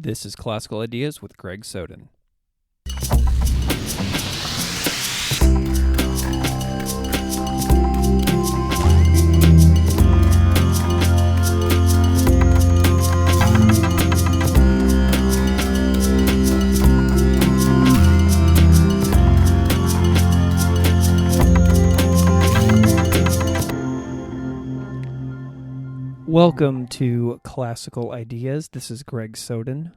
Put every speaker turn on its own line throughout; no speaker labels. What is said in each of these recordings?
This is Classical Ideas with Greg Soden. Welcome to Classical Ideas. This is Greg Soden.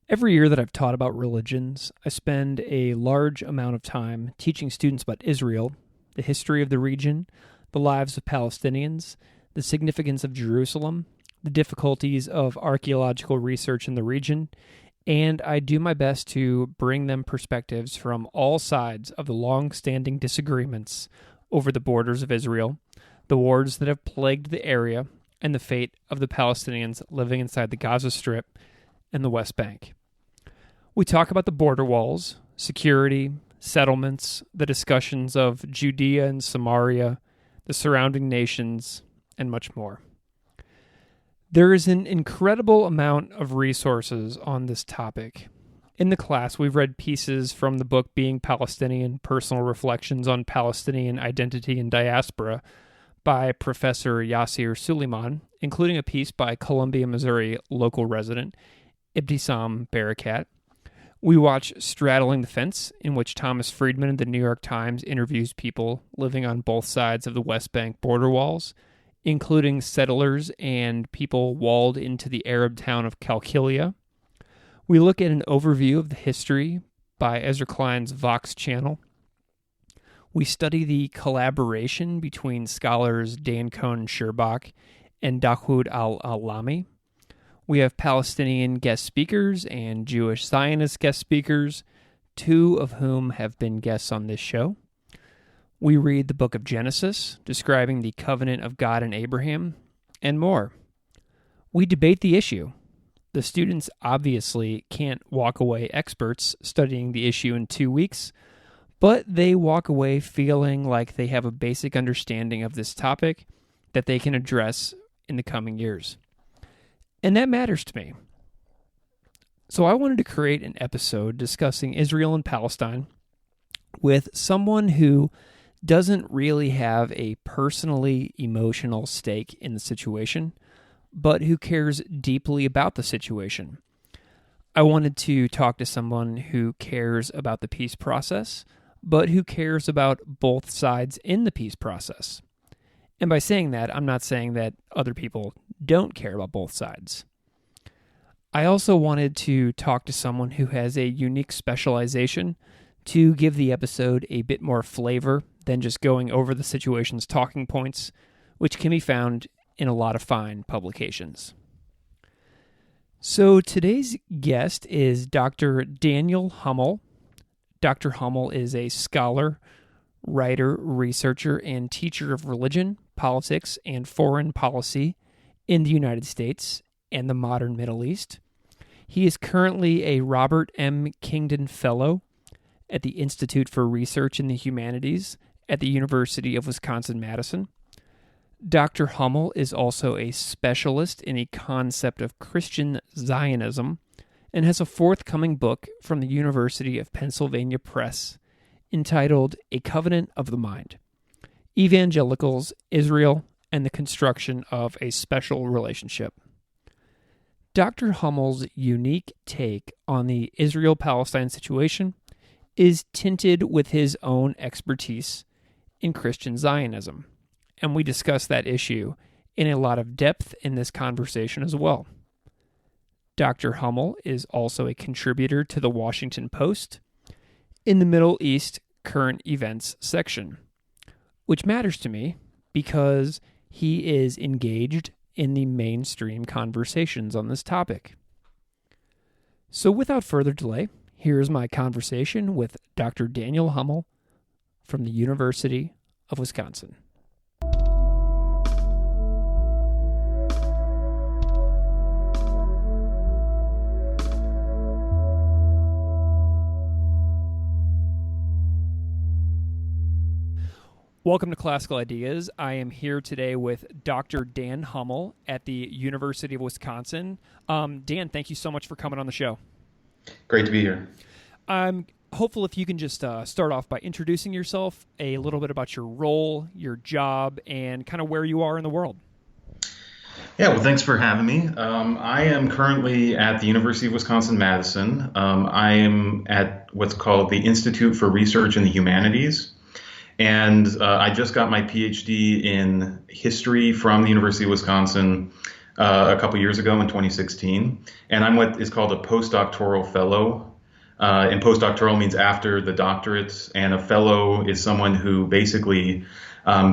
Every year that I've taught about religions, I spend a large amount of time teaching students about Israel, the history of the region, the lives of Palestinians, the significance of Jerusalem, the difficulties of archaeological research in the region, and I do my best to bring them perspectives from all sides of the long-standing disagreements over the borders of Israel, the wars that have plagued the area, and the fate of the Palestinians living inside the Gaza Strip and the West Bank. We talk about the border walls, security, settlements, the discussions of Judea and Samaria, the surrounding nations, and much more. There is an incredible amount of resources on this topic. In the class, we've read pieces from the book Being Palestinian, Personal Reflections on Palestinian Identity and Diaspora by Professor Yasir Suleiman, including a piece by Columbia, Missouri local resident Ibtisam Barakat. We watch Straddling the Fence, in which Thomas Friedman of the New York Times interviews people living on both sides of the West Bank border walls, including settlers and people walled into the Arab town of Qalqilia. We look at an overview of the history by Ezra Klein's Vox channel. We study the collaboration between scholars Dan Cohen-Sherbach and Dawood al-Alami. We have Palestinian guest speakers and Jewish Zionist guest speakers, two of whom have been guests on this show. We read the book of Genesis, describing the covenant of God and Abraham, and more. We debate the issue. The students obviously can't walk away experts studying the issue in 2 weeks, but they walk away feeling like they have a basic understanding of this topic that they can address in the coming years. And that matters to me. So I wanted to create an episode discussing Israel and Palestine with someone who doesn't really have a personally emotional stake in the situation, but who cares deeply about the situation. I wanted to talk to someone who cares about the peace process, but who cares about both sides in the peace process. And by saying that, I'm not saying that other people don't care about both sides. I also wanted to talk to someone who has a unique specialization to give the episode a bit more flavor than just going over the situation's talking points, which can be found in a lot of fine publications. So today's guest is Dr. Daniel Hummel. Dr. Hummel is a scholar, writer, researcher, and teacher of religion, politics, and foreign policy in the United States and the modern Middle East. He is currently a Robert M. Kingdon Fellow at the Institute for Research in the Humanities at the University of Wisconsin-Madison. Dr. Hummel is also a specialist in a concept of Christian Zionism and has a forthcoming book from the University of Pennsylvania Press entitled A Covenant of the Mind: Evangelicals, Israel, and the Construction of a Special Relationship. Dr. Hummel's unique take on the Israel-Palestine situation is tinted with his own expertise in Christian Zionism, and we discuss that issue in a lot of depth in this conversation as well. Dr. Hummel is also a contributor to the Washington Post in the Middle East Current Events section, which matters to me because he is engaged in the mainstream conversations on this topic. So without further delay, here is my conversation with Dr. Daniel Hummel from the University of Wisconsin. Welcome to Classical Ideas. I am here today with Dr. Dan Hummel at the University of Wisconsin. Dan, thank you so much for coming on the show.
Great to be here.
I'm hopeful if you can just start off by introducing yourself, a little bit about your role, your job, and kind of where you are in the world.
Yeah, well, thanks for having me. I am currently at the University of Wisconsin-Madison. I am at what's called the Institute for Research in the Humanities. And I just got my PhD in history from the University of Wisconsin a couple years ago in 2016. And I'm what is called a postdoctoral fellow. And postdoctoral means after the doctorate. And a fellow is someone who basically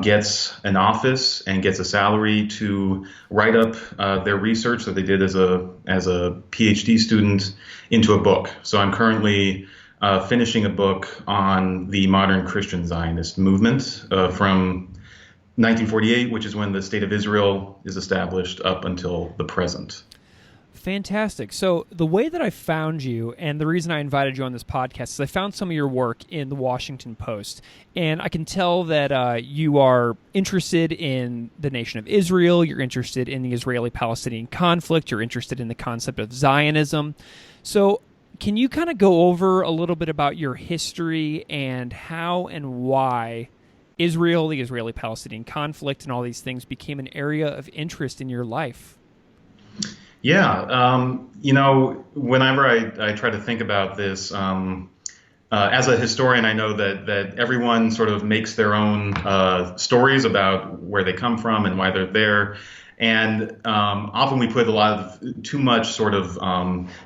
gets an office and gets a salary to write up their research that they did as a PhD student into a book. So I'm currently finishing a book on the modern Christian Zionist movement from 1948, which is when the state of Israel is established, up until the present.
Fantastic. So the way that I found you, and the reason I invited you on this podcast, is I found some of your work in the Washington Post, and I can tell that you are interested in the nation of Israel, you're interested in the Israeli-Palestinian conflict, you're interested in the concept of Zionism. So can you kind of go over a little bit about your history and how and why Israel, the Israeli-Palestinian conflict, and all these things became an area of interest in your life?
Yeah, whenever I try to think about this, as a historian, I know that everyone sort of makes their own stories about where they come from and why they're there. And often we put a lot of too much sort of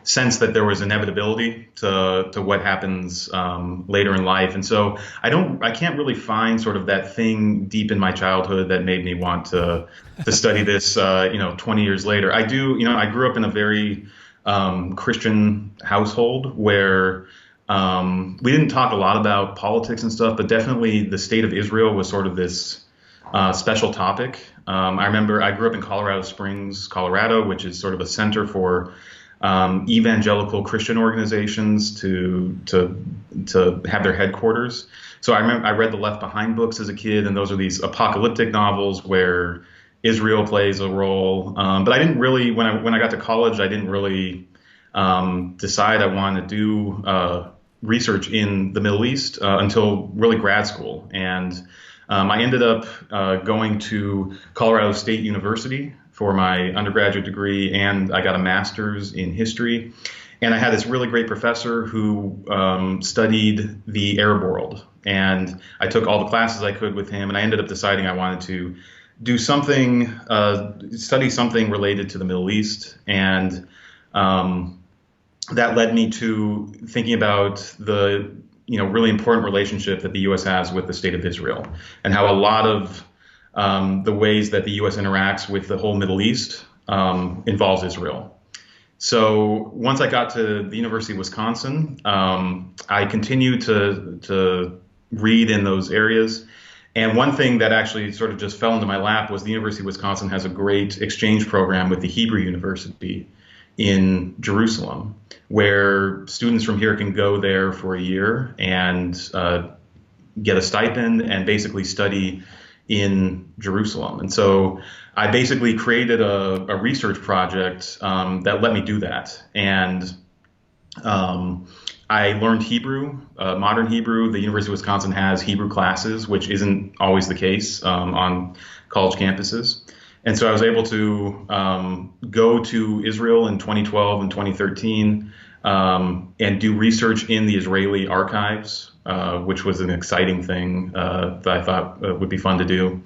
sense that there was inevitability to what happens later in life. And so I can't really find sort of that thing deep in my childhood that made me want to study this, 20 years later. I grew up in a very Christian household where we didn't talk a lot about politics and stuff, but definitely the state of Israel was sort of this special topic. I remember I grew up in Colorado Springs, Colorado, which is sort of a center for evangelical Christian organizations to have their headquarters. So I remember I read the Left Behind books as a kid, and those are these apocalyptic novels where Israel plays a role. But I didn't really, when I got to college, I didn't really decide I wanted to do research in the Middle East until really grad school. And I ended up going to Colorado State University for my undergraduate degree, and I got a master's in history. And I had this really great professor who studied the Arab world. And I took all the classes I could with him, and I ended up deciding I wanted to do something, study something related to the Middle East. And that led me to thinking about the really important relationship that the U.S. has with the state of Israel, and how a lot of the ways that the U.S. interacts with the whole Middle East involves Israel. So once I got to the University of Wisconsin, I continued to read in those areas. And one thing that actually sort of just fell into my lap was the University of Wisconsin has a great exchange program with the Hebrew University in Jerusalem, where students from here can go there for a year and get a stipend and basically study in Jerusalem. And so I basically created a research project that let me do that. And I learned Hebrew, modern Hebrew. The University of Wisconsin has Hebrew classes, which isn't always the case on college campuses. And so I was able to go to Israel in 2012 and 2013 and do research in the Israeli archives, which was an exciting thing that I thought would be fun to do.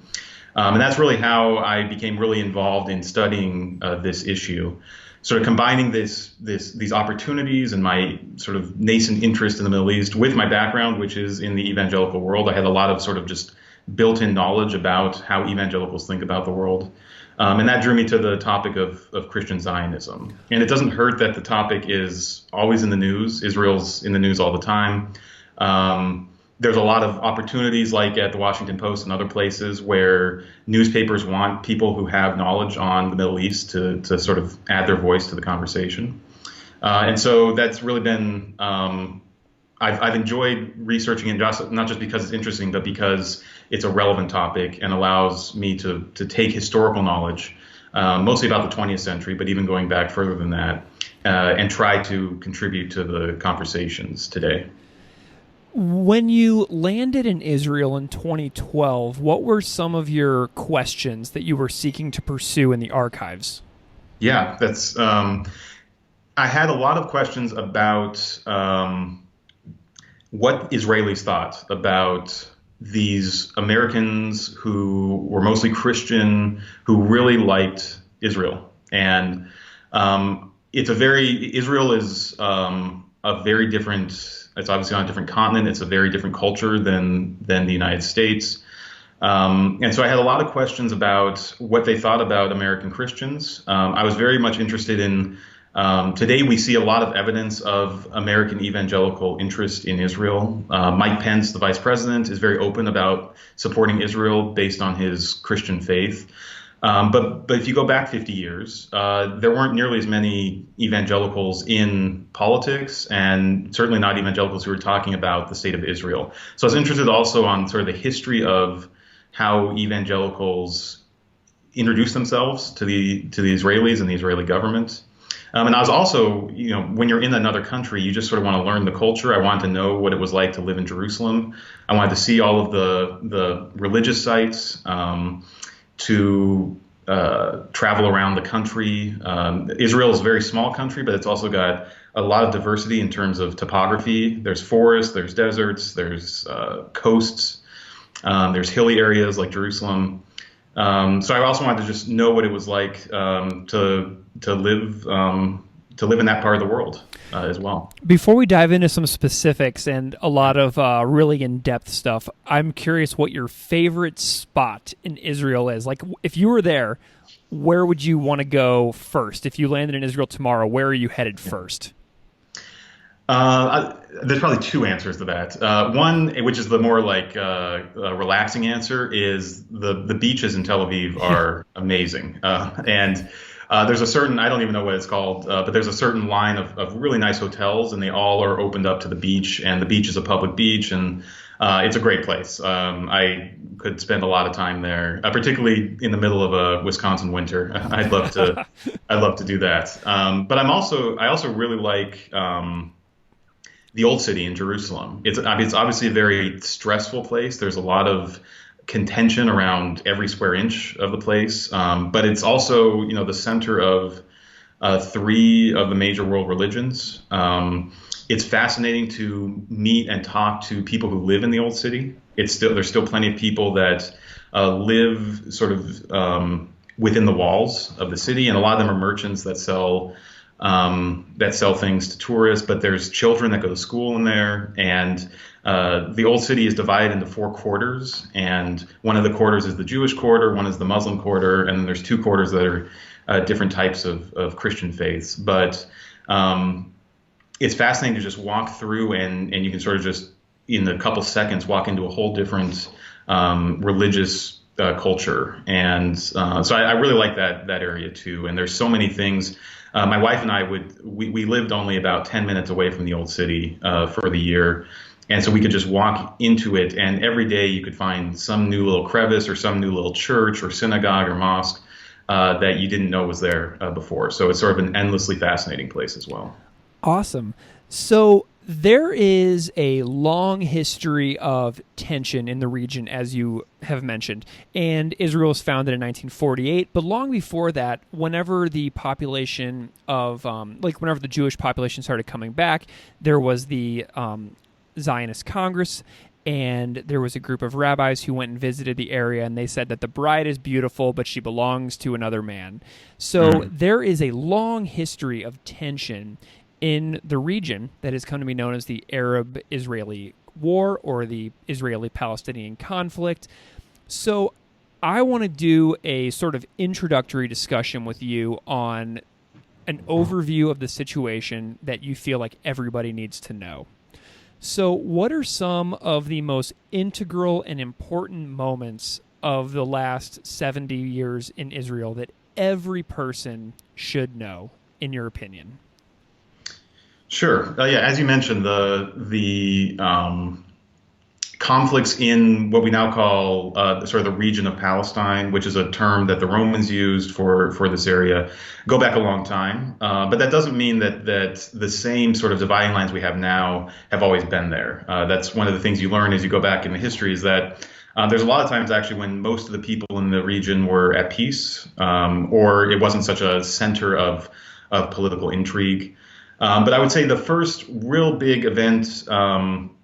And that's really how I became really involved in studying this issue, sort of combining these opportunities and my sort of nascent interest in the Middle East with my background, which is in the evangelical world. I had a lot of sort of just built-in knowledge about how evangelicals think about the world. And that drew me to the topic of Christian Zionism. And it doesn't hurt that the topic is always in the news. Israel's in the news all the time. There's a lot of opportunities, like at the Washington Post and other places, where newspapers want people who have knowledge on the Middle East to sort of add their voice to the conversation. And so that's really been I've enjoyed researching it, not just because it's interesting, but because it's a relevant topic and allows me to take historical knowledge, mostly about the 20th century, but even going back further than that, and try to contribute to the conversations today.
When you landed in Israel in 2012, what were some of your questions that you were seeking to pursue in the archives?
Yeah, that's. I had a lot of questions about what Israelis thought about these Americans who were mostly Christian, who really liked Israel. And Israel is a very different, it's obviously on a different continent. It's a very different culture than the United States. And so I had a lot of questions about what they thought about American Christians. I was very much interested in today we see a lot of evidence of American evangelical interest in Israel. Mike Pence, the vice president, is very open about supporting Israel based on his Christian faith. But if you go back 50 years, there weren't nearly as many evangelicals in politics, and certainly not evangelicals who were talking about the state of Israel. So I was interested also on sort of the history of how evangelicals introduced themselves to the Israelis and the Israeli government. And I was also, when you're in another country, you just sort of want to learn the culture. I wanted to know what it was like to live in Jerusalem. I wanted to see all of the religious sites, to travel around the country. Israel is a very small country, but it's also got a lot of diversity in terms of topography. There's forests, there's deserts, there's coasts, there's hilly areas like Jerusalem. So I also wanted to just know what it was like to live in that part of the world as well.
Before we dive into some specifics and a lot of really in-depth stuff, I'm curious what your favorite spot in Israel is. Like, if you were there, where would you want to go first? If you landed in Israel tomorrow, where are you headed first?
There's probably two answers to that. One, which is the more like relaxing answer, is the beaches in Tel Aviv are amazing. And there's a certain, I don't even know what it's called, but there's a certain line of really nice hotels, and they all are opened up to the beach, and the beach is a public beach, and it's a great place. I could spend a lot of time there, particularly in the middle of a Wisconsin winter. I'd love to do that. But I also really like the Old City in Jerusalem. It's obviously a very stressful place. There's a lot of contention around every square inch of the place, but it's also the center of three of the major world religions. It's fascinating to meet and talk to people who live in the Old City. There's still plenty of people that live sort of within the walls of the city, and a lot of them are merchants that sell things to tourists. But there's children that go to school in there, and the Old City is divided into four quarters, and one of the quarters is the Jewish quarter, one is the Muslim quarter, and then there's two quarters that are different types of Christian faiths. But it's fascinating to just walk through, and you can sort of just in a couple seconds walk into a whole different religious culture. And so I really like that area too. And there's so many things. My wife and I we lived only about 10 minutes away from the Old City for the year. And so we could just walk into it, and every day you could find some new little crevice or some new little church or synagogue or mosque that you didn't know was there before. So it's sort of an endlessly fascinating place as well.
Awesome. So there is a long history of tension in the region, as you have mentioned, and Israel was founded in 1948. But long before that, whenever the population of, whenever the Jewish population started coming back, there was the Zionist Congress, and there was a group of rabbis who went and visited the area, and they said that the bride is beautiful, but she belongs to another man. So there is a long history of tension in the region that has come to be known as the Arab-Israeli War or the Israeli-Palestinian conflict. So I want to do a sort of introductory discussion with you on an overview of the situation that you feel like everybody needs to know. So what are some of the most integral and important moments of the last 70 years in Israel that every person should know, in your opinion?
Sure. Yeah, as you mentioned, the conflicts in what we now call sort of the region of Palestine, which is a term that the Romans used for this area, go back a long time. But that doesn't mean that the same sort of dividing lines we have now have always been there. That's one of the things you learn as you go back in the history is that there's a lot of times actually when most of the people in the region were at peace, or it wasn't such a center of political intrigue. But I would say the first real big event,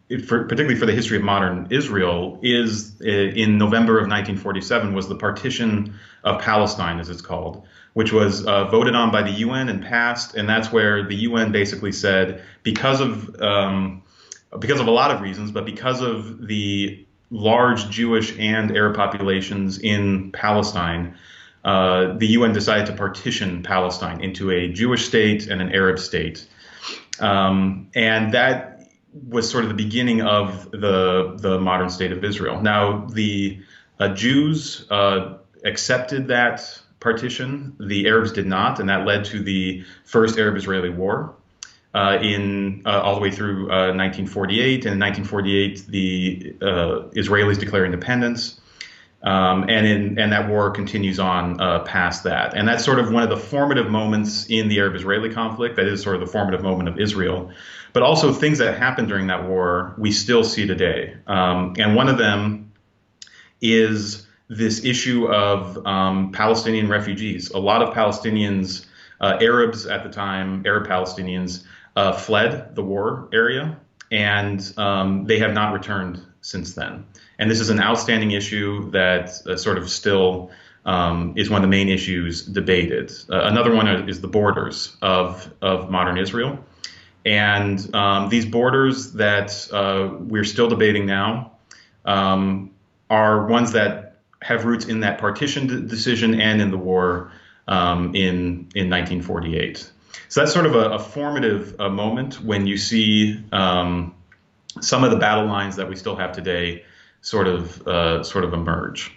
particularly for the history of modern Israel, is in November of 1947 was the partition of Palestine, as it's called, which was voted on by the UN and passed. And that's where the UN basically said, because of a lot of reasons, but because of the large Jewish and Arab populations in Palestine, the UN decided to partition Palestine into a Jewish state and an Arab state. And that was sort of the beginning of the modern state of Israel. Now, the Jews accepted that partition. The Arabs did not, and that led to the first Arab-Israeli War all the way through 1948. And in 1948, the Israelis declare independence. And that war continues on past that. And that's sort of one of the formative moments in the Arab-Israeli conflict. That is sort of the formative moment of Israel. But also things that happened during that war, we still see today. And one of them is this issue of Palestinian refugees. A lot of Palestinians, Arabs at the time, Arab Palestinians, fled the war area, and they have not returned since then. And this is an outstanding issue that sort of still is one of the main issues debated. Another one is the borders of modern Israel. And these borders that we're still debating now are ones that have roots in that partition decision and in the war in 1948. So that's sort of a formative moment when you see some of the battle lines that we still have today sort of emerge.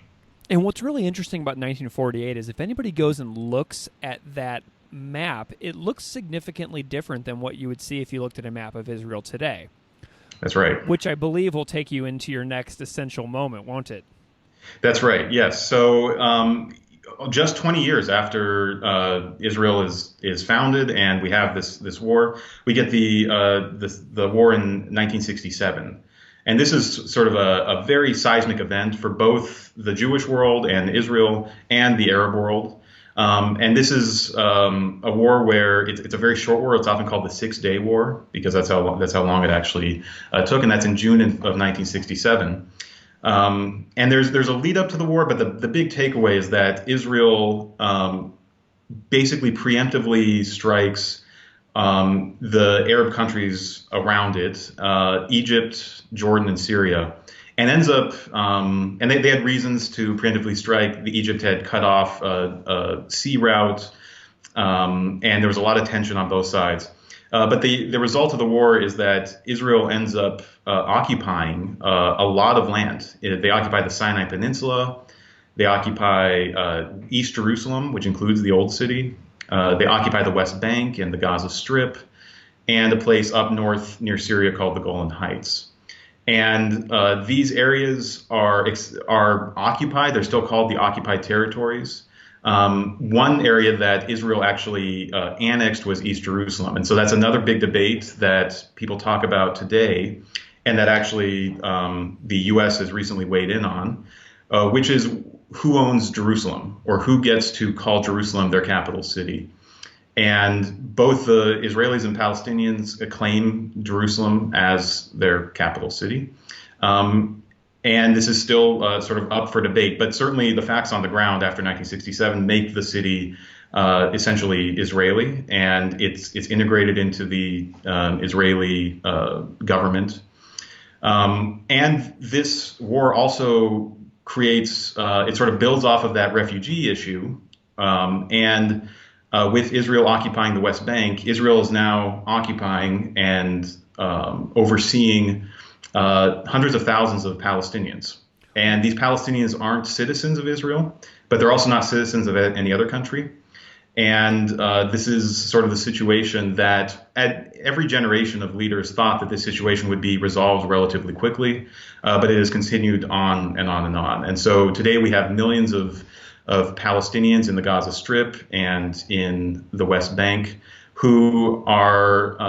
And what's really interesting about 1948 is if anybody goes and looks at that map, it looks significantly different than what you would see if you looked at a map of Israel today.
That's right.
Which I believe will take you into your next essential moment, won't it?
That's right. Yes. So just 20 years after Israel is founded and we have this war, we get the war in 1967. And this is sort of a very seismic event for both the Jewish world and Israel and the Arab world. And this is a war where it's a very short war. It's often called the 6-Day War because that's how long it actually took, and that's in June of 1967. And there's a lead up to the war, but the big takeaway is that Israel basically preemptively strikes the Arab countries around it, Egypt, Jordan, and Syria, and ends up, and they had reasons to preemptively strike. Egypt had cut off a sea route, and there was a lot of tension on both sides. But the result of the war is that Israel ends up occupying a lot of land. They occupy the Sinai Peninsula. They occupy East Jerusalem, which includes the Old City. They occupy the West Bank and the Gaza Strip, and a place up north near Syria called the Golan Heights. And these areas are occupied. They're still called the occupied territories. One area that Israel actually annexed was East Jerusalem. And so that's another big debate that people talk about today, and that actually the U.S. has recently weighed in on, which is who owns Jerusalem, or who gets to call Jerusalem their capital city. And both the Israelis and Palestinians claim Jerusalem as their capital city. And this is still sort of up for debate. But certainly the facts on the ground after 1967 make the city essentially Israeli, and it's integrated into the Israeli government. And this war also creates, it sort of builds off of that refugee issue. And with Israel occupying the West Bank, Israel is now occupying and overseeing hundreds of thousands of Palestinians. And these Palestinians aren't citizens of Israel, but they're also not citizens of any other country. And this is sort of the situation that at every generation of leaders thought that this situation would be resolved relatively quickly, but it has continued on and on and on. And so today we have millions of Palestinians in the Gaza Strip and in the West Bank who are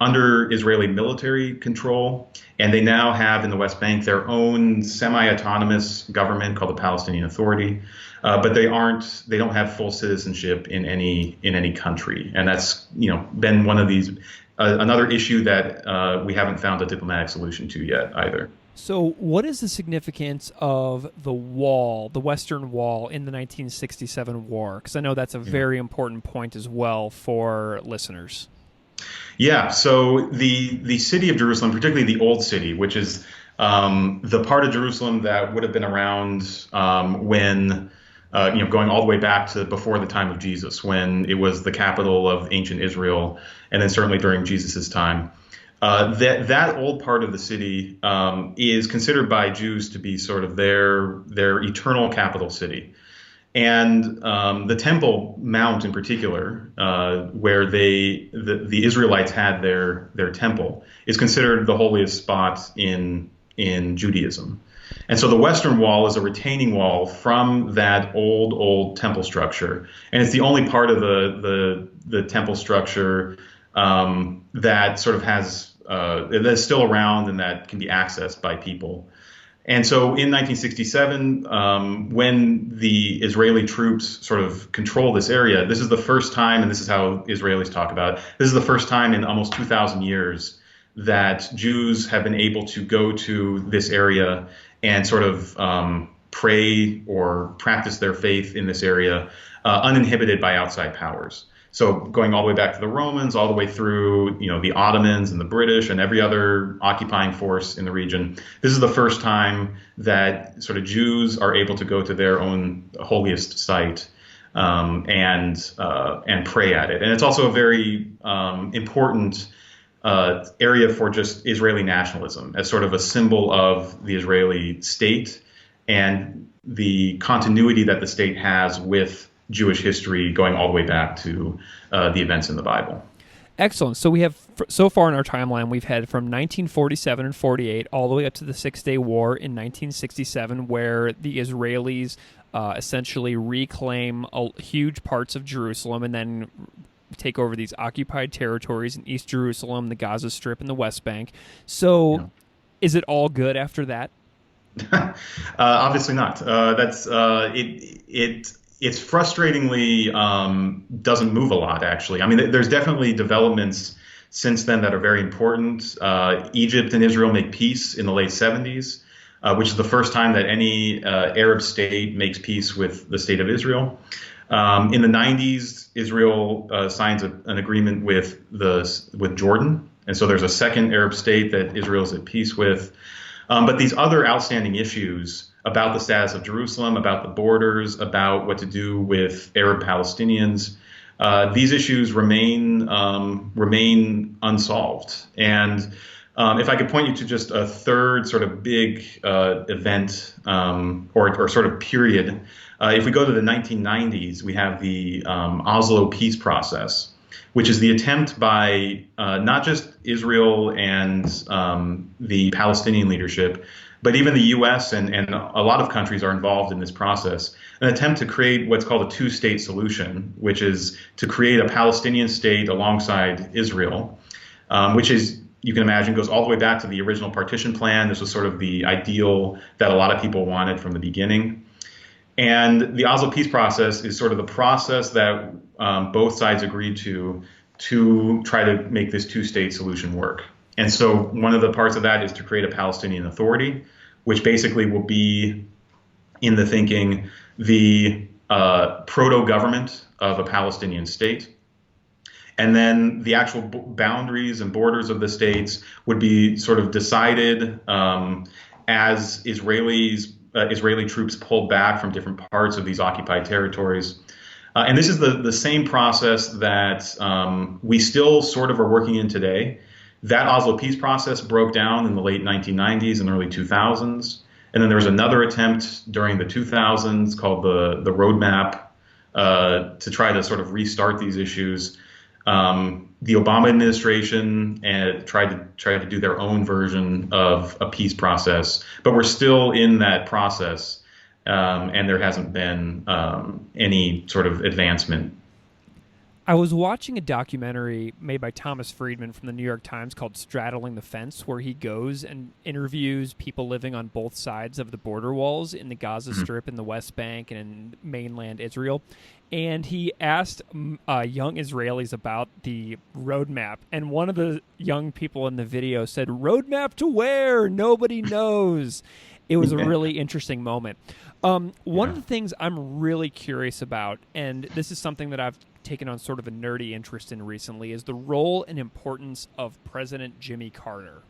under Israeli military control. And they now have in the West Bank their own semi-autonomous government called the Palestinian Authority. But they don't have full citizenship in any country. And that's, been one of these, another issue that we haven't found a diplomatic solution to yet either.
So what is the significance of the wall, the Western Wall, in the 1967 war? Because I know that's a very important point as well for listeners.
Yeah, so the city of Jerusalem, particularly the Old City, which is the part of Jerusalem that would have been around when, going all the way back to before the time of Jesus, when it was the capital of ancient Israel, and then certainly during Jesus's time. That old part of the city is considered by Jews to be sort of their eternal capital city. And the Temple Mount in particular, where the Israelites had their temple, is considered the holiest spot in Judaism. And so the Western Wall is a retaining wall from that old temple structure. And it's the only part of the temple structure that sort of has that's still around and that can be accessed by people. And so in 1967, when the Israeli troops sort of control this area, this is the first time, and this is how Israelis talk about it, this is the first time in almost 2,000 years that Jews have been able to go to this area and sort of pray or practice their faith in this area uninhibited by outside powers. So going all the way back to the Romans, all the way through, the Ottomans and the British and every other occupying force in the region, this is the first time that sort of Jews are able to go to their own holiest site and pray at it. And it's also a very important area for just Israeli nationalism as sort of a symbol of the Israeli state and the continuity that the state has with Jewish history going all the way back to the events in the Bible.
Excellent. So we have, so far in our timeline, we've had from 1947 and 48 all the way up to the Six-Day War in 1967, where the Israelis essentially reclaim huge parts of Jerusalem and then take over these occupied territories in East Jerusalem, the Gaza Strip, and the West Bank. So is it all good after that?
Obviously not. It's frustratingly doesn't move a lot, actually. I mean, there's definitely developments since then that are very important. Egypt and Israel make peace in the late 70s, which is the first time that any Arab state makes peace with the state of Israel. In the 90s, Israel signs an agreement with Jordan, and so there's a second Arab state that Israel is at peace with. But these other outstanding issues about the status of Jerusalem, about the borders, about what to do with Arab Palestinians, these issues remain unsolved. And if I could point you to just a third sort of big event or sort of period, if we go to the 1990s, we have the Oslo peace process, which is the attempt by not just Israel and the Palestinian leadership, but even the U.S. and a lot of countries are involved in this process, an attempt to create what's called a two-state solution, which is to create a Palestinian state alongside Israel, which is, you can imagine, goes all the way back to the original partition plan. This was sort of the ideal that a lot of people wanted from the beginning. And the Oslo peace process is sort of the process that both sides agreed to try to make this two-state solution work. And so one of the parts of that is to create a Palestinian Authority, which basically will be, in the thinking, the proto-government of a Palestinian state. And then the actual boundaries and borders of the states would be sort of decided as Israeli troops pulled back from different parts of these occupied territories. And this is the same process that we still sort of are working in today. That Oslo peace process broke down in the late 1990s and early 2000s. And then there was another attempt during the 2000s called the Roadmap to try to sort of restart these issues. The Obama administration tried to do their own version of a peace process, but we're still in that process, and there hasn't been any sort of advancement.
I was watching a documentary made by Thomas Friedman from the New York Times called Straddling the Fence, where he goes and interviews people living on both sides of the border walls in the Gaza Strip, in the West Bank, and in mainland Israel. And he asked young Israelis about the roadmap. And one of the young people in the video said, "Roadmap to where? Nobody knows." It was a really interesting moment. One of the things I'm really curious about, and this is something that I've taken on sort of a nerdy interest in recently, is the role and importance of President Jimmy Carter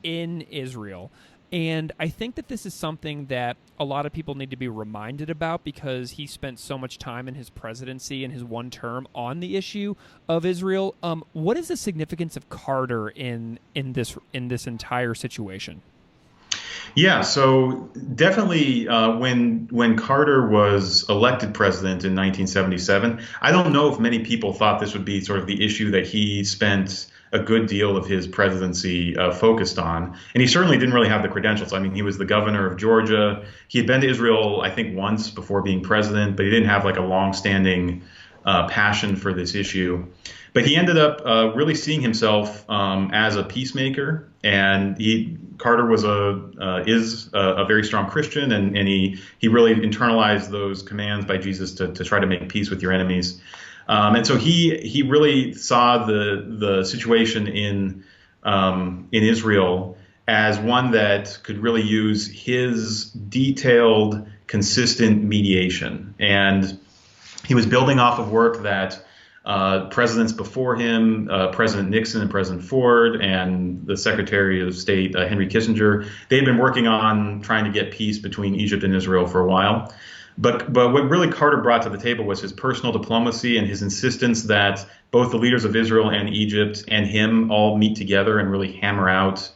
in Israel. And I think that this is something that a lot of people need to be reminded about, because he spent so much time in his presidency and his one term on the issue of Israel. What is the significance of Carter in this entire situation?
Yeah, so definitely when Carter was elected president in 1977, I don't know if many people thought this would be sort of the issue that he spent a good deal of his presidency focused on. And he certainly didn't really have the credentials. I mean, he was the governor of Georgia. He had been to Israel, I think, once before being president, but he didn't have like a long-standing passion for this issue. But he ended up really seeing himself as a peacemaker, and Carter was is a very strong Christian, and he really internalized those commands by Jesus to try to make peace with your enemies. And so he really saw the situation in Israel as one that could really use his detailed, consistent mediation. And he was building off of work that presidents before him, President Nixon and President Ford, and the Secretary of State, Henry Kissinger, they'd been working on trying to get peace between Egypt and Israel for a while. But what really Carter brought to the table was his personal diplomacy and his insistence that both the leaders of Israel and Egypt and him all meet together and really hammer out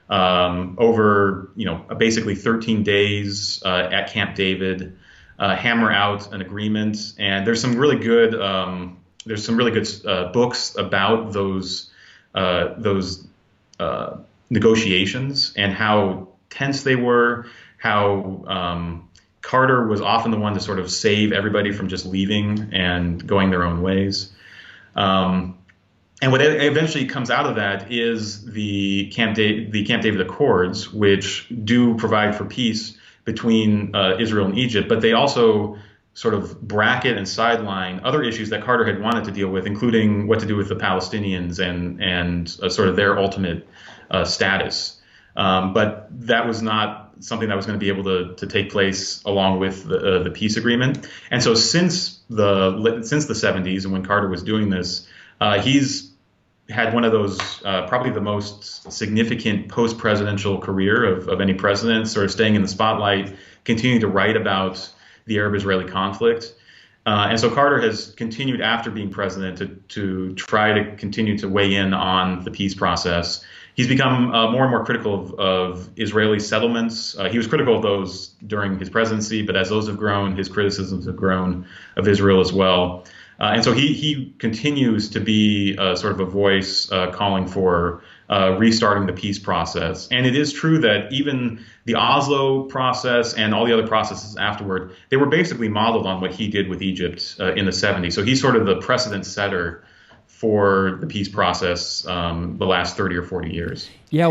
over basically 13 days at Camp David, hammer out an agreement. And there's some really good books about those negotiations and how tense they were, how Carter was often the one to sort of save everybody from just leaving and going their own ways. And what eventually comes out of that is the Camp David Accords, which do provide for peace between Israel and Egypt, but they also sort of bracket and sideline other issues that Carter had wanted to deal with, including what to do with the Palestinians and sort of their ultimate status. But that was not something that was going to be able to take place along with the peace agreement. And so since the 70s, and when Carter was doing this, he's had one of those probably the most significant post-presidential career of any president, sort of staying in the spotlight, continuing to write about the Arab-Israeli conflict. And so Carter has continued after being president to try to continue to weigh in on the peace process. He's become more and more critical of Israeli settlements. He was critical of those during his presidency, but as those have grown, his criticisms have grown of Israel as well. And so he continues to be sort of a voice calling for restarting the peace process. And it is true that even the Oslo process and all the other processes afterward, they were basically modeled on what he did with Egypt in the 70s. So he's sort of the precedent setter for the peace process the last 30 or 40 years.
Yeah,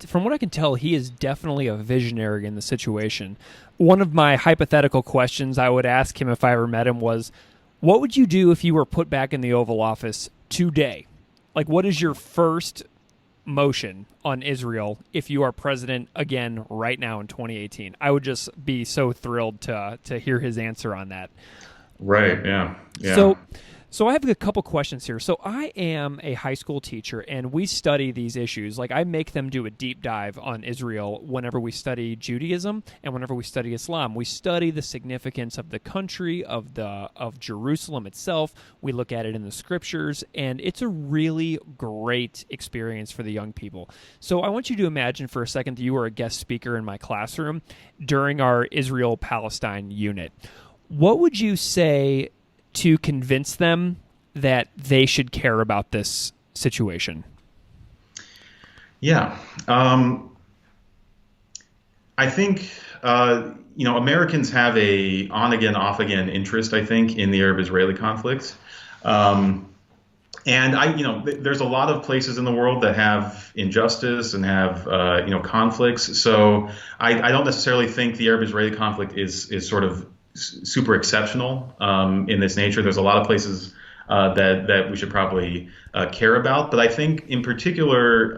from what I can tell, he is definitely a visionary in the situation. One of my hypothetical questions I would ask him if I ever met him was, what would you do if you were put back in the Oval Office today? Like, what is your first motion on Israel if you are president again right now in 2018? I would just be so thrilled to hear his answer on that.
Right, yeah.
So I have a couple questions here. So I am a high school teacher, and we study these issues. Like, I make them do a deep dive on Israel whenever we study Judaism and whenever we study Islam. We study the significance of the country, of Jerusalem itself. We look at it in the scriptures, and it's a really great experience for the young people. So I want you to imagine for a second that you were a guest speaker in my classroom during our Israel-Palestine unit. What would you say to convince them that they should care about this situation?
Yeah. I think, Americans have a on-again, off-again interest, I think, in the Arab-Israeli conflict. And there's a lot of places in the world that have injustice and have, conflicts. So I don't necessarily think the Arab-Israeli conflict is sort of super exceptional in this nature. There's a lot of places that we should probably care about. But I think in particular,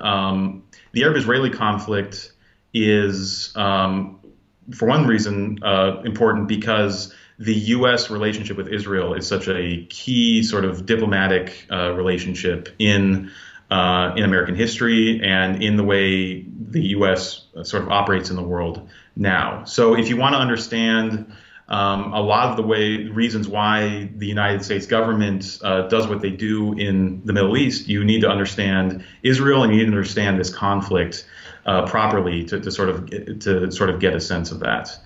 the Arab-Israeli conflict is, for one reason, important because the U.S. relationship with Israel is such a key sort of diplomatic relationship in American history and in the way the U.S. sort of operates in the world now. So if you want to understand a lot of the reasons why the United States government does what they do in the Middle East, you need to understand Israel and you need to understand this conflict properly to sort of get a sense of that.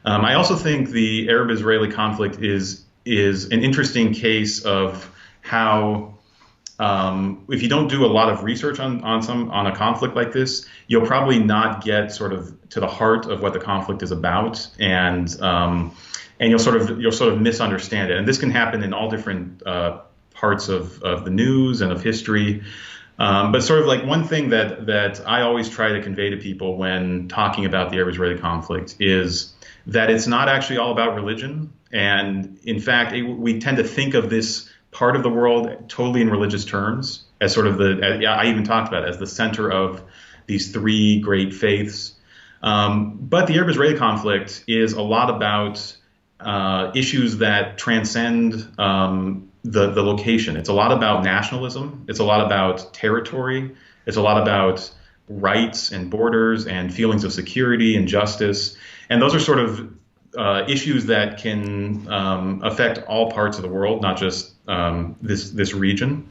I also think the Arab-Israeli conflict is an interesting case of how, if you don't do a lot of research on a conflict like this, you'll probably not get sort of to the heart of what the conflict is about, and you'll sort of misunderstand it. And this can happen in all different parts of the news and of history. But sort of like one thing that I always try to convey to people when talking about the Arab-Israeli conflict is that it's not actually all about religion. And in fact, we tend to think of this part of the world totally in religious terms as sort of I even talked about it as the center of these three great faiths. But the Arab-Israeli conflict is a lot about issues that transcend the location. It's a lot about nationalism. It's a lot about territory. It's a lot about rights and borders and feelings of security and justice. And those are sort of issues that can affect all parts of the world, not just this region.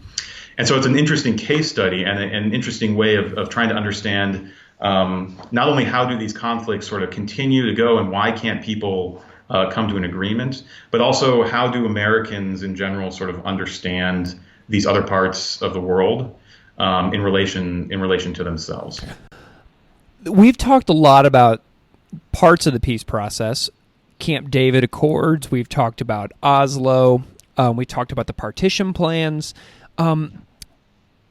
And so it's an interesting case study and an interesting way of trying to understand not only how do these conflicts sort of continue to go and why can't people come to an agreement, but also how do Americans in general sort of understand these other parts of the world in relation to themselves.
We've talked a lot about parts of the peace process, Camp David Accords. We've talked about Oslo. We talked about the partition plans.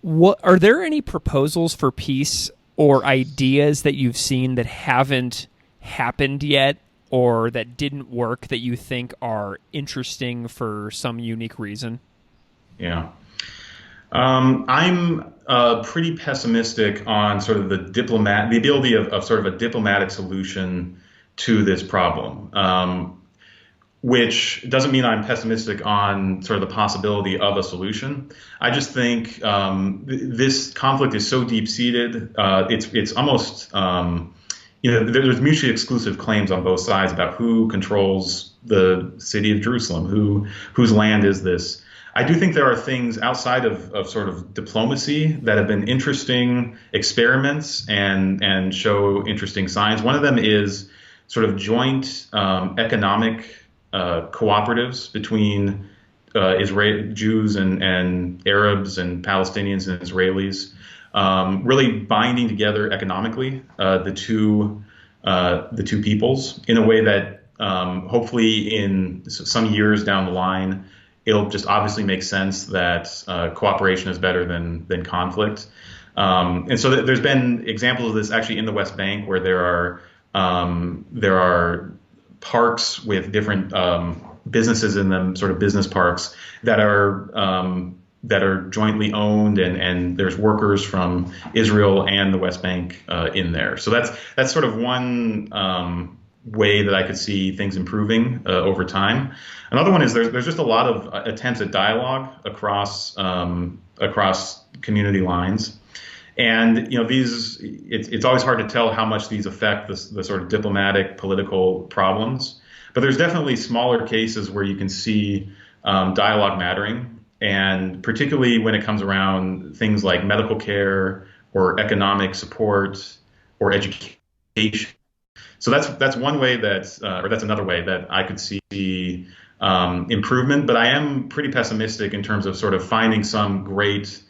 What are there any proposals for peace or ideas that you've seen that haven't happened yet or that didn't work that you think are interesting for some unique reason?
Yeah. I'm pretty pessimistic on sort of the ability of sort of a diplomatic solution to this problem, which doesn't mean I'm pessimistic on sort of the possibility of a solution. I just think this conflict is so deep-seated. It's almost there's mutually exclusive claims on both sides about who controls the city of Jerusalem, whose land is this. I do think there are things outside of sort of diplomacy that have been interesting experiments and show interesting signs. One of them is sort of joint economic cooperatives between Jews and Arabs and Palestinians and Israelis, really binding together economically the two peoples in a way that hopefully in some years down the line, it'll just obviously make sense that cooperation is better than conflict. And so there's been examples of this actually in the West Bank where there are parks with different businesses in them, sort of business parks that are jointly owned, and there's workers from Israel and the West Bank in there. So that's sort of one way that I could see things improving over time. Another one is there's just a lot of attempts at dialogue across community lines. And it's always hard to tell how much these affect the sort of diplomatic, political problems. But there's definitely smaller cases where you can see dialogue mattering, and particularly when it comes around things like medical care or economic support or education. So that's one way or that's another way that I could see improvement. But I am pretty pessimistic in terms of sort of finding some great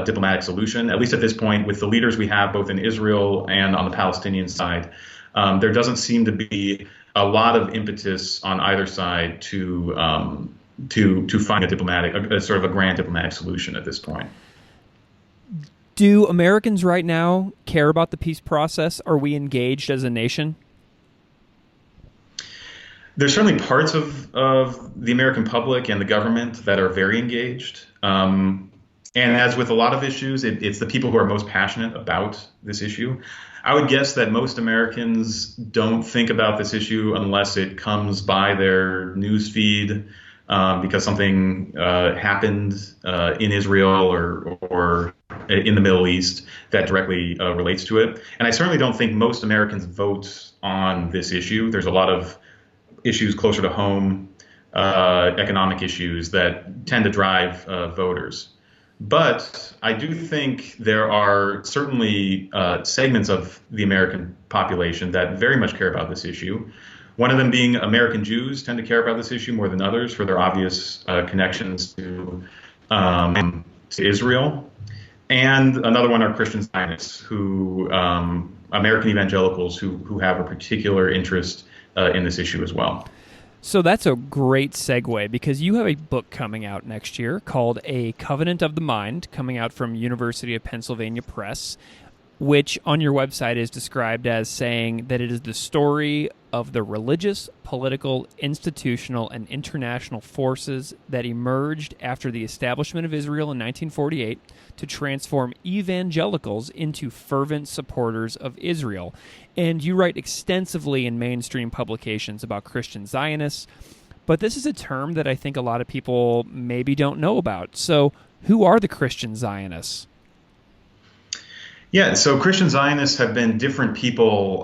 diplomatic solution, at least at this point, with the leaders we have both in Israel and on the Palestinian side. There doesn't seem to be a lot of impetus on either side to find a sort of a grand diplomatic solution at this point.
Do Americans right now care about the peace process? Are we engaged as a nation?
There's certainly parts of the American public and the government that are very engaged. And as with a lot of issues, it's the people who are most passionate about this issue. I would guess that most Americans don't think about this issue unless it comes by their news feed because something happened in Israel or in the Middle East that directly relates to it. And I certainly don't think most Americans vote on this issue. There's a lot of issues closer to home, economic issues that tend to drive voters. But I do think there are certainly segments of the American population that very much care about this issue. One of them being American Jews tend to care about this issue more than others for their obvious connections to Israel. And another one are Christian Zionists, American Evangelicals who have a particular interest in this issue as well.
So that's a great segue because you have a book coming out next year called A Covenant of the Mind, coming out from University of Pennsylvania Press, which on your website is described as saying that it is the story of the religious, political, institutional, and international forces that emerged after the establishment of Israel in 1948 to transform evangelicals into fervent supporters of Israel. And you write extensively in mainstream publications about Christian Zionists, but this is a term that I think a lot of people maybe don't know about. So who are the Christian Zionists?
Yeah, so Christian Zionists have been different people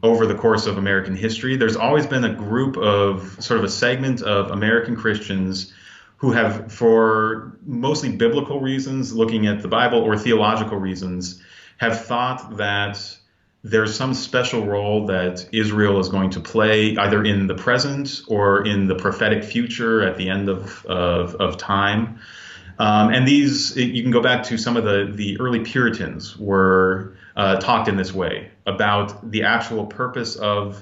over the course of American history. There's always been a group of sort of a segment of American Christians who have, for mostly biblical reasons, looking at the Bible, or theological reasons, have thought that there's some special role that Israel is going to play either in the present or in the prophetic future at the end of time. And these, you can go back to some of the early Puritans were talked in this way about the actual purpose of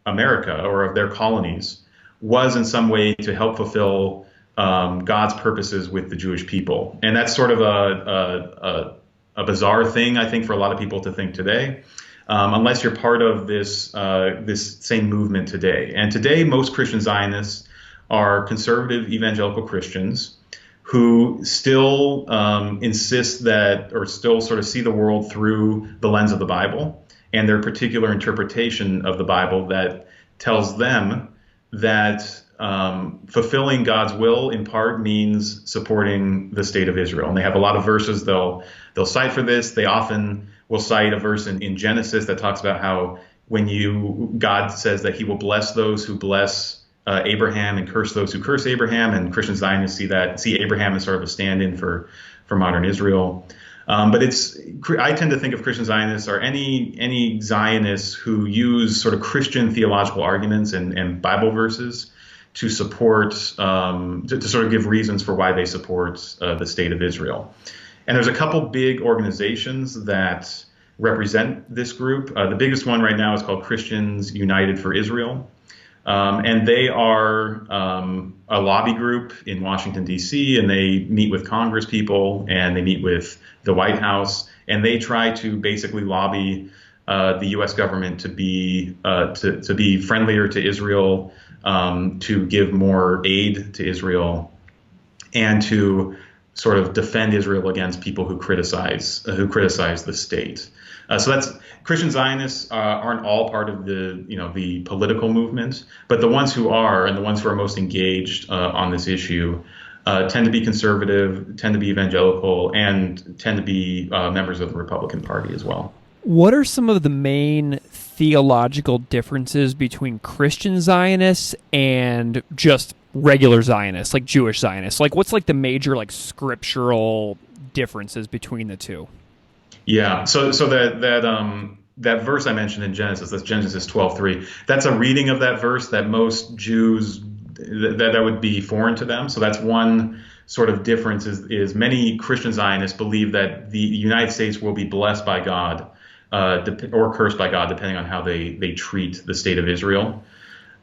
America or of their colonies was in some way to help fulfill God's purposes with the Jewish people. And that's sort of a bizarre thing, I think, for a lot of people to think today, unless you're part of this same movement today. And today, most Christian Zionists are conservative evangelical Christians who still insist that, or still sort of see the world through the lens of the Bible and their particular interpretation of the Bible that tells them that fulfilling God's will in part means supporting the state of Israel. And they have a lot of verses they'll cite for this. They often will cite a verse in Genesis that talks about how God says that he will bless those who bless Abraham and curse those who curse Abraham, and Christian Zionists see Abraham as sort of a stand-in for modern Israel. But I tend to think of Christian Zionists or any Zionists who use sort of Christian theological arguments and Bible verses to support, to sort of give reasons for why they support the state of Israel. And there's a couple big organizations that represent this group. The biggest one right now is called Christians United for Israel. And they are a lobby group in Washington, D.C., and they meet with Congress people and they meet with the White House, and they try to basically lobby the U.S. government to be friendlier to Israel, to give more aid to Israel, and to sort of defend Israel against people who criticize the state. So that's Christian Zionists aren't all part of the political movement, but the ones who are and the ones who are most engaged on this issue tend to be conservative, tend to be evangelical, and tend to be members of the Republican Party as well.
What are some of the main theological differences between Christian Zionists and just regular Zionists, like Jewish Zionists? Like, what's like the major scriptural differences between the two?
Yeah, so that that verse I mentioned in Genesis, that's Genesis 12:3. That's a reading of that verse that most Jews that would be foreign to them. So that's one sort of difference is many Christian Zionists believe that the United States will be blessed by God or cursed by God, depending on how they treat the state of Israel.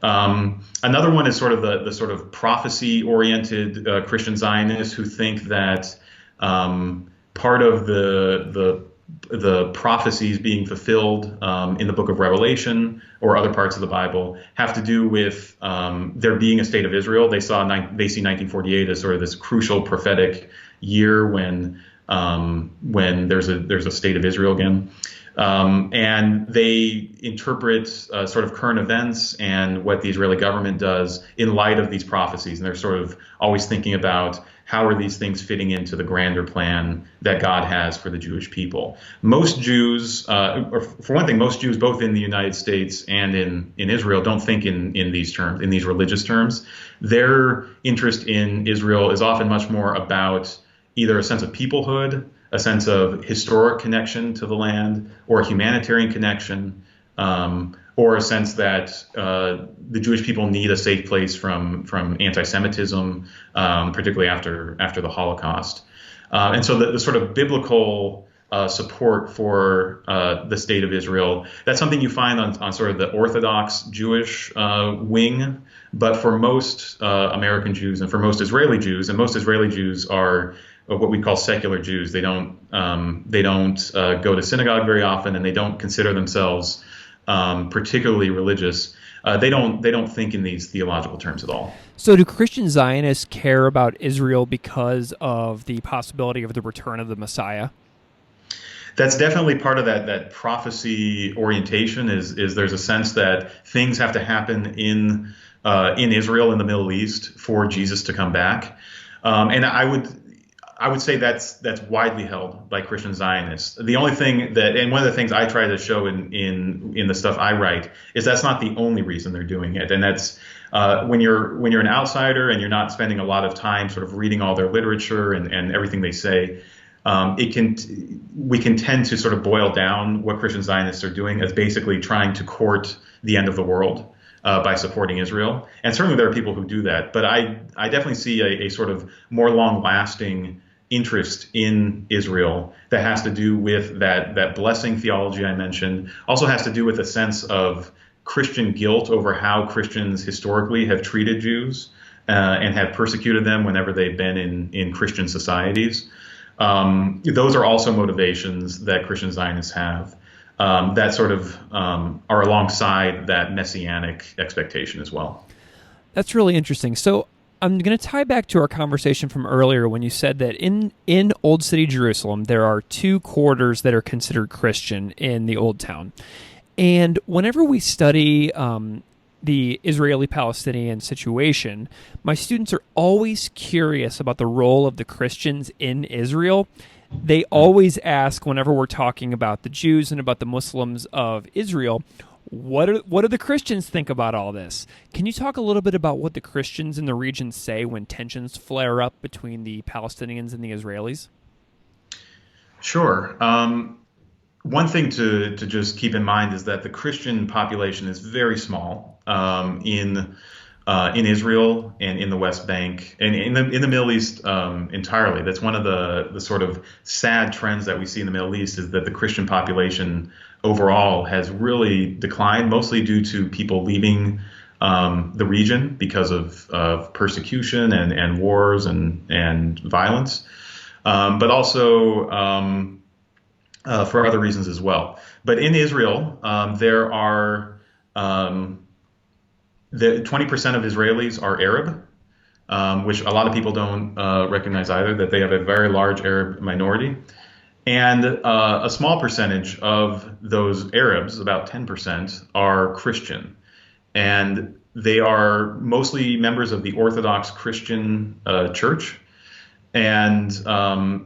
Another one is sort of the sort of prophecy-oriented Christian Zionists who think that part of the prophecies being fulfilled in the book of Revelation or other parts of the Bible have to do with there being a state of Israel. They see 1948 as sort of this crucial prophetic year when there's a state of Israel again. And they interpret sort of current events and what the Israeli government does in light of these prophecies. And they're sort of always thinking about how are these things fitting into the grander plan that God has for the Jewish people. Most Jews, or for one thing, most Jews both in the United States and in Israel don't think in these terms, in these religious terms. Their interest in Israel is often much more about either a sense of peoplehood, a sense of historic connection to the land, or a humanitarian connection, or a sense that the Jewish people need a safe place from anti-Semitism, particularly after the Holocaust. And so the sort of biblical support for the state of Israel, that's something you find on sort of the Orthodox Jewish wing. But for most American Jews and for most Israeli Jews, and most Israeli Jews are what we call secular Jews. They don't go to synagogue very often, and they don't consider themselves particularly religious. They don't think in these theological terms at all.
So do Christian Zionists care about Israel because of the possibility of the return of the Messiah?
That's definitely part of that prophecy orientation. Is there's a sense that things have to happen in Israel, in the Middle East, for Jesus to come back, and I would say that's widely held by Christian Zionists. The only thing and one of the things I try to show in the stuff I write is that's not the only reason they're doing it, and that's when you're an outsider and you're not spending a lot of time sort of reading all their literature and everything they say. We can tend to sort of boil down what Christian Zionists are doing as basically trying to court the end of the world by supporting Israel. And certainly there are people who do that. But I definitely see a sort of more long-lasting interest in Israel that has to do with that blessing theology I mentioned. Also has to do with a sense of Christian guilt over how Christians historically have treated Jews and have persecuted them whenever they've been in Christian societies. Those are also motivations that Christian Zionists have that sort of are alongside that messianic expectation as well.
That's really interesting. So I'm going to tie back to our conversation from earlier when you said that in Old City Jerusalem, there are two quarters that are considered Christian in the Old Town. And whenever we study the Israeli-Palestinian situation, my students are always curious about the role of the Christians in Israel. They always ask, whenever we're talking about the Jews and about the Muslims of Israel, what do the Christians think about all this? Can you talk a little bit about what the Christians in the region say when tensions flare up between the Palestinians and the Israelis?
Sure. One thing to just keep in mind is that the Christian population is very small in Israel and in the West Bank and in the Middle East entirely. That's one of the sort of sad trends that we see in the Middle East is that the Christian population overall has really declined, mostly due to people leaving the region because of persecution and wars and violence, but also for other reasons as well. But in Israel, there are the 20% of Israelis are Arab, which a lot of people don't recognize either, that they have a very large Arab minority. And a small percentage of those Arabs, about 10%, are Christian. And they are mostly members of the Orthodox Christian church. And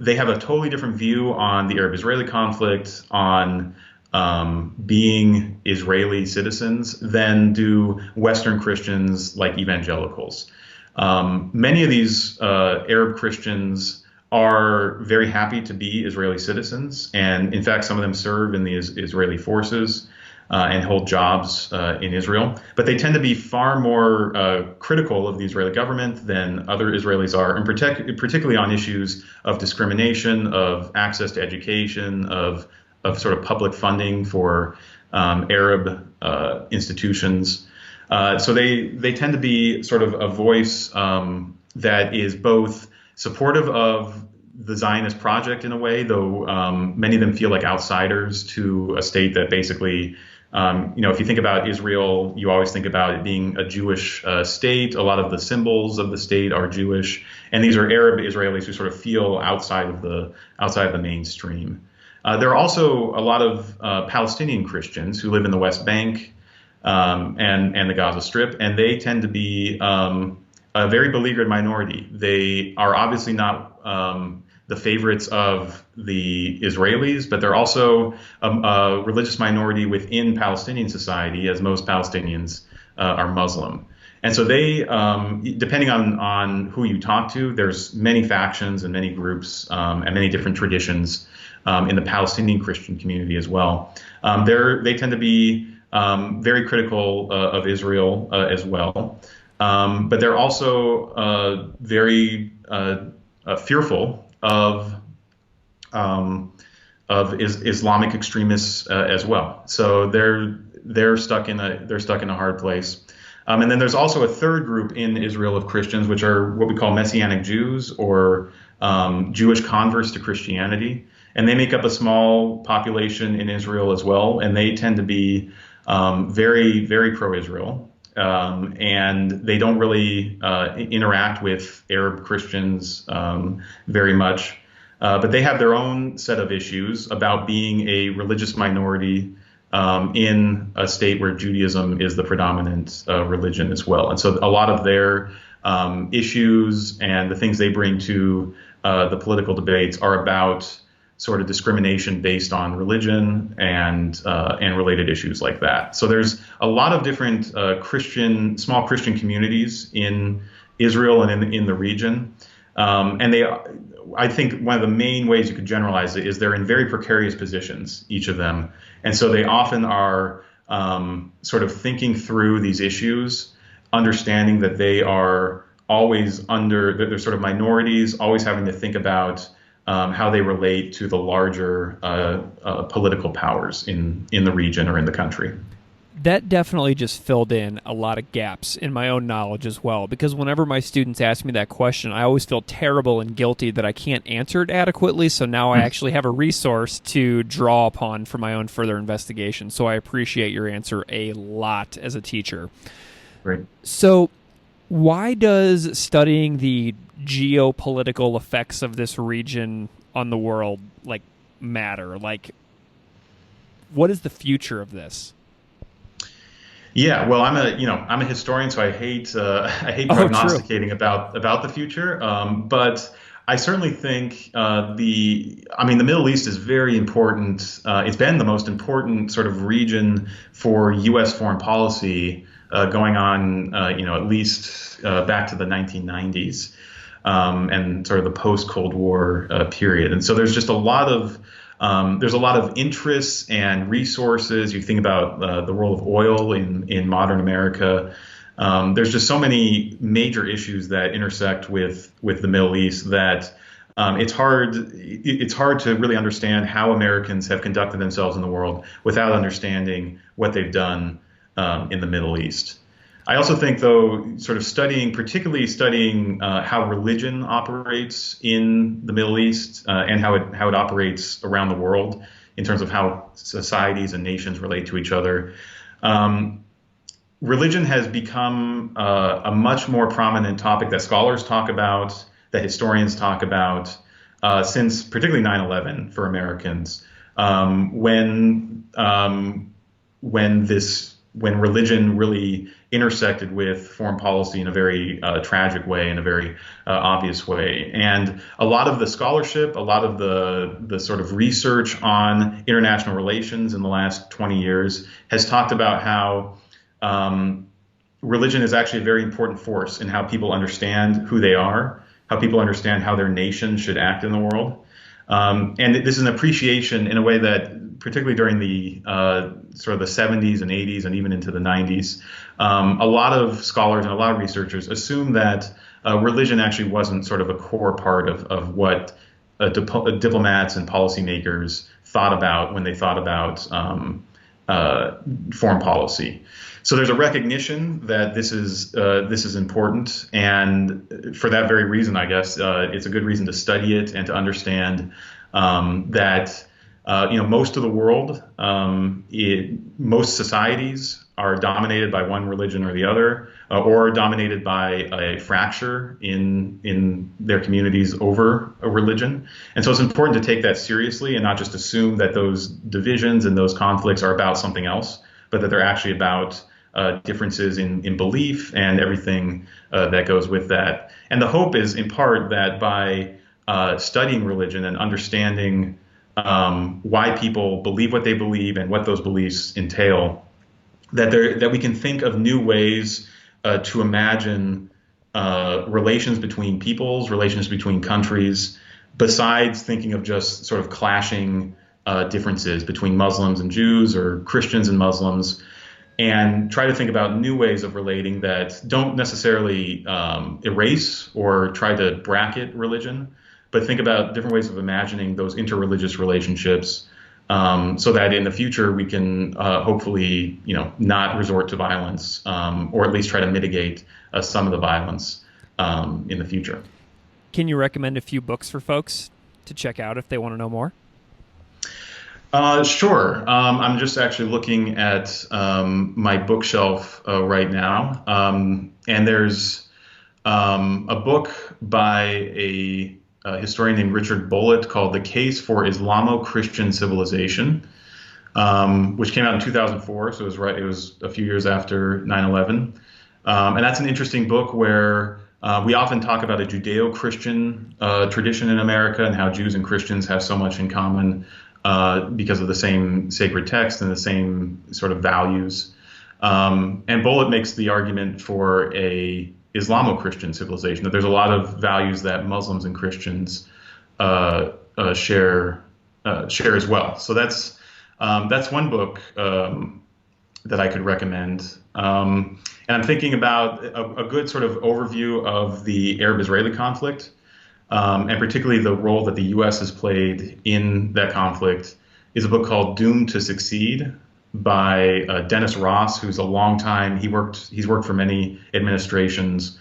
they have a totally different view on the Arab-Israeli conflict, on being Israeli citizens, than do Western Christians like Evangelicals. Many of these Arab Christians are very happy to be Israeli citizens. And in fact, some of them serve in the Israeli forces and hold jobs in Israel. But they tend to be far more critical of the Israeli government than other Israelis are, and particularly on issues of discrimination, of access to education, of sort of public funding for Arab institutions. So they tend to be sort of a voice that is both supportive of the Zionist project in a way, though many of them feel like outsiders to a state that basically, if you think about Israel, you always think about it being a Jewish state. A lot of the symbols of the state are Jewish, and these are Arab Israelis who sort of feel outside of the mainstream. There are also a lot of Palestinian Christians who live in the West Bank and the Gaza Strip, and they tend to be a very beleaguered minority. They are obviously not the favorites of the Israelis, but they're also a religious minority within Palestinian society, as most Palestinians are Muslim. And so they, depending on who you talk to, there's many factions and many groups and many different traditions in the Palestinian Christian community as well. They tend to be very critical of Israel as well. But they're also very fearful of Islamic extremists as well. So they're stuck in a hard place. And then there's also a third group in Israel of Christians, which are what we call Messianic Jews, or Jewish converts to Christianity. And they make up a small population in Israel as well. And they tend to be very, very pro-Israel. And they don't really interact with Arab Christians very much. But they have their own set of issues about being a religious minority in a state where Judaism is the predominant religion as well. And so a lot of their issues and the things they bring to the political debates are about sort of discrimination based on religion and related issues like that. So there's a lot of different small Christian communities in Israel and in the region. And I think one of the main ways you could generalize it is they're in very precarious positions, each of them. And so they often are sort of thinking through these issues, understanding that they are always they're sort of minorities, always having to think about how they relate to the larger political powers in the region or in the country.
That definitely just filled in a lot of gaps in my own knowledge as well, because whenever my students ask me that question, I always feel terrible and guilty that I can't answer it adequately, so now I actually have a resource to draw upon for my own further investigation. So I appreciate your answer a lot as a teacher.
Great.
So why does studying the geopolitical effects of this region on the world matter? What is the future of this?
Yeah, well, I'm a historian, so I hate prognosticating about the future. But I certainly think the Middle East is very important. It's been the most important sort of region for U.S. foreign policy going on, at least back to the 1990s and sort of the post-Cold War period. And so there's just a lot of interests and resources. You think about the role of oil in modern America. There's just so many major issues that intersect with the Middle East that it's hard to really understand how Americans have conducted themselves in the world without understanding what they've done in the Middle East. I also think, though, particularly studying how religion operates in the Middle East and how it operates around the world in terms of how societies and nations relate to each other. Religion has become a much more prominent topic that scholars talk about, that historians talk about, since particularly 9/11 for Americans, when religion really intersected with foreign policy in a very tragic way, in a very obvious way. And a lot of the scholarship, a lot of the sort of research on international relations in the last 20 years has talked about how religion is actually a very important force in how people understand who they are how people understand how their nation should act in the world. And this is an appreciation in a way that, particularly during the sort of the 70s and 80s and even into the 90s, a lot of scholars and a lot of researchers assume that religion actually wasn't sort of a core part of what diplomats and policymakers thought about when they thought about foreign policy. So there's a recognition that this is important, and for that very reason, I guess it's a good reason to study it and to understand that most of the world, most societies are dominated by one religion or the other, or dominated by a fracture in their communities over a religion. And so it's important to take that seriously and not just assume that those divisions and those conflicts are about something else, but that they're actually about differences in belief and everything that goes with that. And the hope is, in part, that by studying religion and understanding why people believe what they believe and what those beliefs entail, that we can think of new ways to imagine relations between peoples, relations between countries, besides thinking of just sort of clashing differences between Muslims and Jews or Christians and Muslims, and try to think about new ways of relating that don't necessarily erase or try to bracket religion, but think about different ways of imagining those interreligious relationships, so that in the future we can hopefully, not resort to violence, or at least try to mitigate some of the violence in the future.
Can you recommend a few books for folks to check out if they want to know more?
Sure. I'm just actually looking at my bookshelf right now, and there's a book by a historian named Richard Bullitt called The Case for Islamo-Christian Civilization, which came out in 2004, so it was a few years after 9/11. And that's an interesting book where we often talk about a Judeo-Christian tradition in America and how Jews and Christians have so much in common because of the same sacred text and the same sort of values. And Bullitt makes the argument for a Islamo-Christian civilization, that there's a lot of values that Muslims and Christians share as well. So that's one book that I could recommend. And I'm thinking about a good sort of overview of the Arab-Israeli conflict, and particularly the role that the U.S. has played in that conflict, is a book called Doomed to Succeed by Dennis Ross, who's a long time, he's worked for many administrations,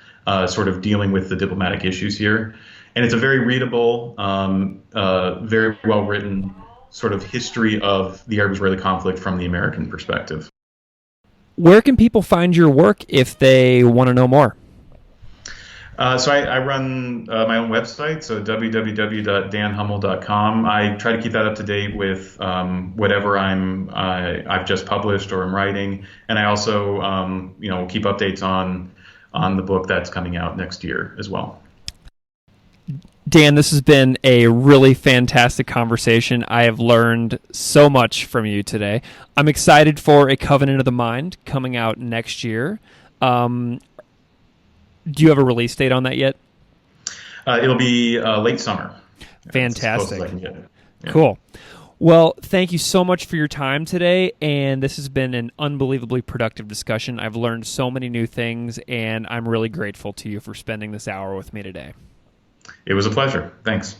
sort of dealing with the diplomatic issues here. And it's a very readable, very well written sort of history of the Arab-Israeli conflict from the American perspective.
Where can people find your work if they want to know more?
So I run my own website, so www.danhummel.com. I try to keep that up to date with whatever I've just published or am writing, and I also keep updates on the book that's coming out next year as well.
Dan, this has been a really fantastic conversation. I have learned so much from you today. I'm excited for A Covenant of the Mind coming out next year. Do you have a release date on that yet?
It'll be late summer.
Fantastic.
As close as I can get it. Yeah.
Cool. Well, thank you so much for your time today, and this has been an unbelievably productive discussion. I've learned so many new things, and I'm really grateful to you for spending this hour with me today.
It was a pleasure. Thanks.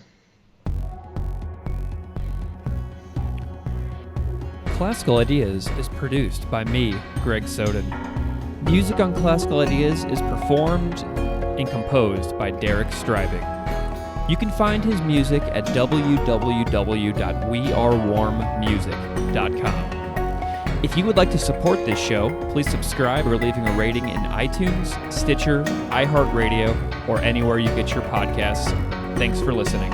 Classical Ideas is produced by me, Greg Soden. Music on Classical Ideas is performed and composed by Derek Striving. You can find his music at www.wearewarmmusic.com. If you would like to support this show, please subscribe or leaving a rating in iTunes, Stitcher, iHeartRadio, or anywhere you get your podcasts. Thanks for listening.